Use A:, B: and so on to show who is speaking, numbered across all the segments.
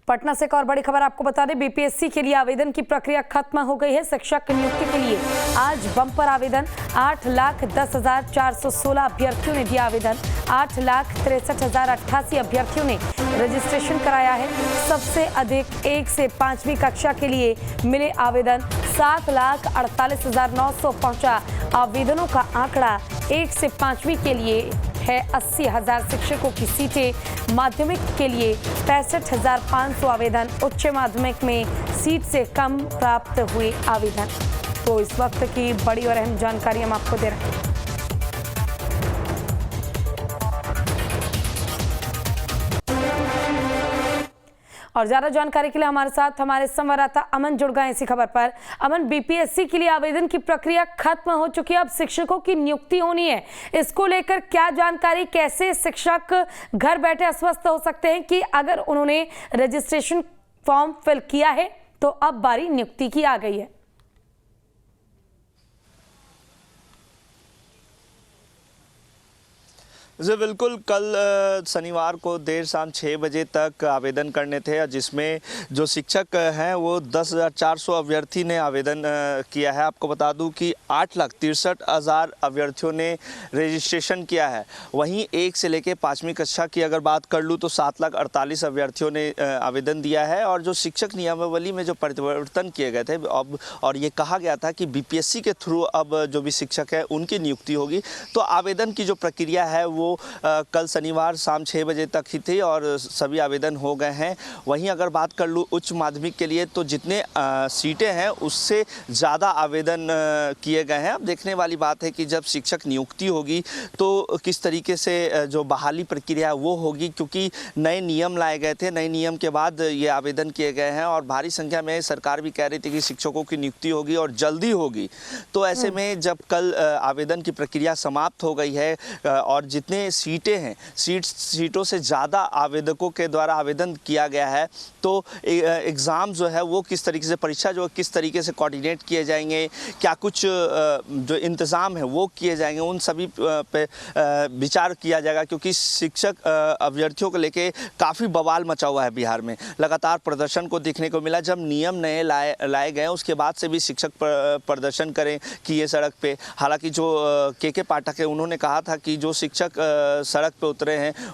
A: पटना से एक और बड़ी खबर आपको बता दें, बीपीएससी के लिए आवेदन की प्रक्रिया खत्म हो गई है। शिक्षक की नियुक्ति के लिए आज बम्पर आवेदन 8,10,416 अभ्यर्थियों ने दिया आवेदन। 8,63,088 अभ्यर्थियों ने रजिस्ट्रेशन कराया है। सबसे अधिक 1 से 5वीं कक्षा के लिए मिले आवेदन 7,48,900 पहुंचा। आवेदनों का आंकड़ा 1 से 5वीं के लिए है 80,000 शिक्षकों की सीटें। माध्यमिक के लिए 65,500 आवेदन। उच्च माध्यमिक में सीट से कम प्राप्त हुए आवेदन। तो इस वक्त की बड़ी और अहम जानकारी हम आपको दे रहे हैं। और ज्यादा जानकारी के लिए हमारे साथ हमारे संवाददाता अमन जुड़ गए इसी खबर पर। अमन, बीपीएससी के लिए आवेदन की प्रक्रिया खत्म हो चुकी है, अब शिक्षकों की नियुक्ति होनी है। इसको लेकर क्या जानकारी, कैसे शिक्षक घर बैठे आश्वस्त हो सकते हैं कि अगर उन्होंने रजिस्ट्रेशन फॉर्म फिल किया है तो अब बारी नियुक्ति की आ गई है?
B: जी बिल्कुल, कल शनिवार को देर शाम 6 बजे तक आवेदन करने थे, जिसमें जो शिक्षक हैं वो 10,400 अभ्यर्थी ने आवेदन किया है। आपको बता दूं कि 8,63,000 अभ्यर्थियों ने रजिस्ट्रेशन किया है। वहीं 1 से लेकर 5वीं कक्षा की अगर बात कर लूँ तो 7,48,000 अभ्यर्थियों ने आवेदन दिया है। और जो शिक्षक नियमावली में जो परिवर्तन किए गए थे अब, और ये कहा गया था कि बीपीएससी के थ्रू अब जो भी शिक्षक है उनकी नियुक्ति होगी, तो आवेदन की जो प्रक्रिया है वो कल शनिवार शाम 6 बजे तक ही थी और सभी आवेदन हो गए हैं। वहीं अगर बात कर लूँ उच्च माध्यमिक के लिए तो जितने सीटें हैं उससे ज़्यादा आवेदन किए गए हैं। अब देखने वाली बात है कि जब शिक्षक नियुक्ति होगी तो किस तरीके से जो बहाली प्रक्रिया वो होगी, क्योंकि नए नियम लाए गए थे। नए नियम के बाद ये आवेदन किए गए हैं और भारी संख्या में सरकार भी कह रही थी कि शिक्षकों की नियुक्ति होगी और जल्दी होगी। तो ऐसे में जब कल आवेदन की प्रक्रिया समाप्त हो गई है और जितने सीटें हैं सीटों से ज़्यादा आवेदकों के द्वारा आवेदन किया गया है, तो एग्ज़ाम जो है वो किस तरीके से, परीक्षा जो किस तरीके से कोऑर्डिनेट किए जाएंगे, क्या कुछ जो इंतज़ाम है वो किए जाएंगे, उन सभी पे विचार किया जाएगा। क्योंकि शिक्षक अभ्यर्थियों को लेके काफ़ी बवाल मचा हुआ है बिहार में। लगातार प्रदर्शन को देखने को मिला। जब नियम नए लाए गए उसके बाद से भी शिक्षक प्रदर्शन करें कि ये सड़क पे। हालांकि जो के पाठक है उन्होंने कहा था कि जो शिक्षक सड़क पे उतरे हैं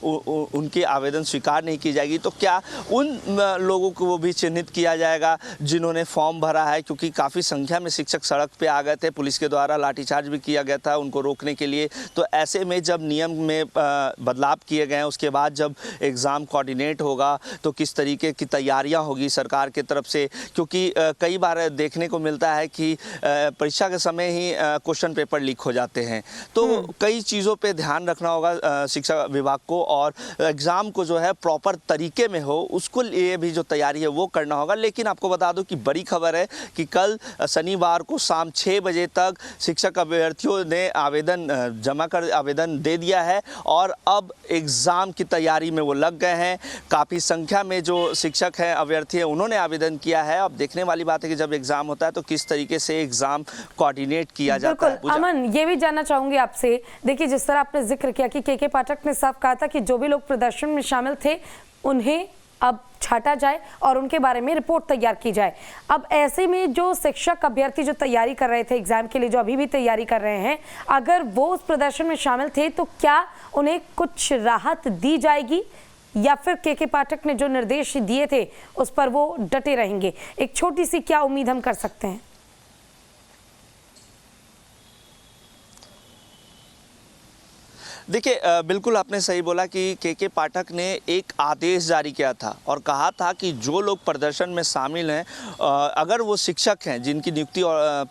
B: उनकी आवेदन स्वीकार नहीं की जाएगी। तो क्या उन लोगों को वो भी चिन्हित किया जाएगा जिन्होंने फॉर्म भरा है? क्योंकि काफ़ी संख्या में शिक्षक सड़क पे आ गए थे, पुलिस के द्वारा लाठीचार्ज भी किया गया था उनको रोकने के लिए। तो ऐसे में जब नियम में बदलाव किए गए हैं उसके बाद जब एग्ज़ाम कोऑर्डिनेट होगा तो किस तरीके की तैयारियाँ होगी सरकार की तरफ से? क्योंकि कई बार देखने को मिलता है कि परीक्षा के समय ही क्वेश्चन पेपर लीक हो जाते हैं। तो कई चीज़ों पर ध्यान रखना होगा शिक्षा विभाग को, और एग्ज़ाम को जो है प्रॉपर तरीके में हो उसको लिए भी जो तैयारी है वो करना होगा। लेकिन आपको बता दूं कि बड़ी खबर है कि कल शनिवार को शाम 6 बजे तक शिक्षक अभ्यर्थियों ने आवेदन दे दिया है और अब एग्ज़ाम की तैयारी में वो लग गए हैं। काफ़ी संख्या में जो शिक्षक हैं, अभ्यर्थी हैं, उन्होंने आवेदन किया है। अब देखने वाली बात है कि जब एग्ज़ाम होता है तो किस तरीके से एग्ज़ाम कोऑर्डिनेट किया जाता है।
A: अमन, ये भी जानना चाहूँगी आपसे, देखिए जिस तरह आपने जिक्र किया कि के पाठक ने साफ कहा था कि जो भी लोग प्रदर्शन में शामिल थे उन्हें अब छांटा जाए और उनके बारे में रिपोर्ट तैयार की जाए। अब ऐसे में जो शिक्षक अभ्यर्थी जो तैयारी कर रहे थे एग्जाम के लिए, जो अभी भी तैयारी कर रहे हैं, अगर वो उस प्रदर्शन में शामिल थे तो क्या उन्हें कुछ राहत दी जाएगी या फिर के पाठक ने जो निर्देश दिए थे उस पर वो डटे रहेंगे? एक छोटी सी क्या उम्मीद हम कर सकते हैं?
B: देखिए, बिल्कुल आपने सही बोला कि के पाठक ने एक आदेश जारी किया था और कहा था कि जो लोग प्रदर्शन में शामिल हैं, अगर वो शिक्षक हैं जिनकी नियुक्ति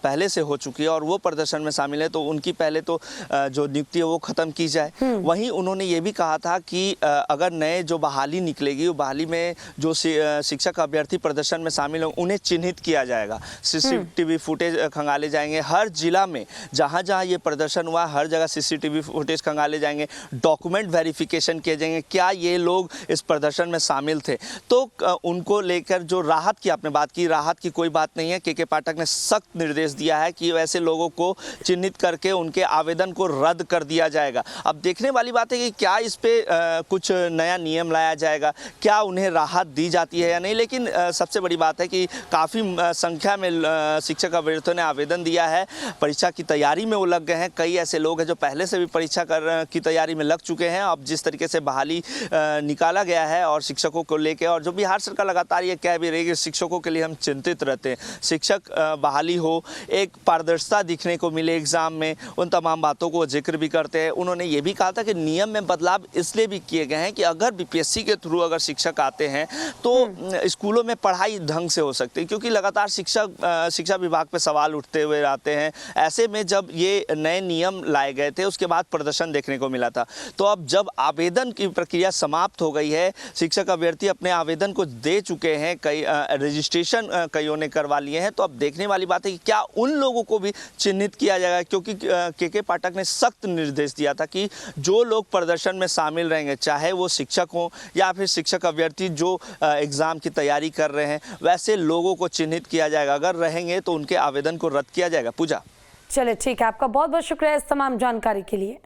B: पहले से हो चुकी है और वो प्रदर्शन में शामिल है तो उनकी पहले तो जो नियुक्ति है वो ख़त्म की जाए। वहीं उन्होंने ये भी कहा था कि अगर नए जो बहाली निकलेगी, वो बहाली में जो शिक्षक अभ्यर्थी प्रदर्शन में शामिल हों उन्हें चिन्हित किया जाएगा। CCTV फुटेज खंगाले जाएंगे। हर जिला में जहाँ जहाँ ये प्रदर्शन हुआ हर जगह CCTV फुटेज खंगाले जाएंगे, डॉक्यूमेंट वेरिफिकेशन किए जाएंगे, क्या ये लोग इस प्रदर्शन में शामिल थे। तो उनको लेकर जो राहत की आपने बात की, राहत की कोई बात नहीं है। के पाठक ने सख्त निर्देश दिया है कि वैसे लोगों को चिन्हित करके उनके आवेदन को रद्द कर दिया जाएगा। अब देखने वाली बात है कि क्या इस पे कुछ नया नियम लाया जाएगा, क्या उन्हें राहत दी जाती है या नहीं। लेकिन सबसे बड़ी बात है कि काफ़ी संख्या में शिक्षक अभ्यर्थियों ने आवेदन दिया है, परीक्षा की तैयारी में वो लग गए हैं। कई ऐसे लोग हैं जो पहले से भी परीक्षा की तैयारी में लग चुके हैं। अब जिस तरीके से बहाली निकाला गया है और शिक्षकों को लेकर, और जो बिहार सरकार लगातार ये कह भी रही है कि शिक्षकों के लिए हम चिंतित रहते हैं, शिक्षक बहाली हो, एक पारदर्शिता दिखने को मिले एग्जाम में, उन तमाम बातों को जिक्र भी करते हैं। उन्होंने ये भी कहा था कि नियम में बदलाव इसलिए भी किए गए हैं कि अगर बीपीएससी के थ्रू अगर शिक्षक आते हैं तो स्कूलों में पढ़ाई ढंग से हो सकती है, क्योंकि लगातार शिक्षा विभाग पे सवाल उठते हुए आते हैं। ऐसे में जब ये नए नियम लाए गए थे उसके बाद प्रदर्शन देखने को मिला था। तो अब जब आवेदन की प्रक्रिया समाप्त हो गई है, शिक्षक अभ्यर्थी अपने आवेदन को दे चुके हैं, कई रजिस्ट्रेशन कईयों ने करवा लिए हैं, तो अब देखने वाली बात है कि क्या उन लोगों को भी चिन्हित किया जाएगा। क्योंकि के पाठक ने सख्त निर्देश दिया था कि जो लोग प्रदर्शन में शामिल रहेंगे, चाहे वो शिक्षक हों या फिर शिक्षक अभ्यर्थी जो एग्ज़ाम की तैयारी कर रहे हैं, वैसे लोगों को चिन्हित किया जाएगा। अगर रहेंगे तो उनके आवेदन को रद्द किया जाएगा। पूजा,
A: चलिए ठीक है, आपका बहुत बहुत शुक्रिया इस तमाम जानकारी के लिए।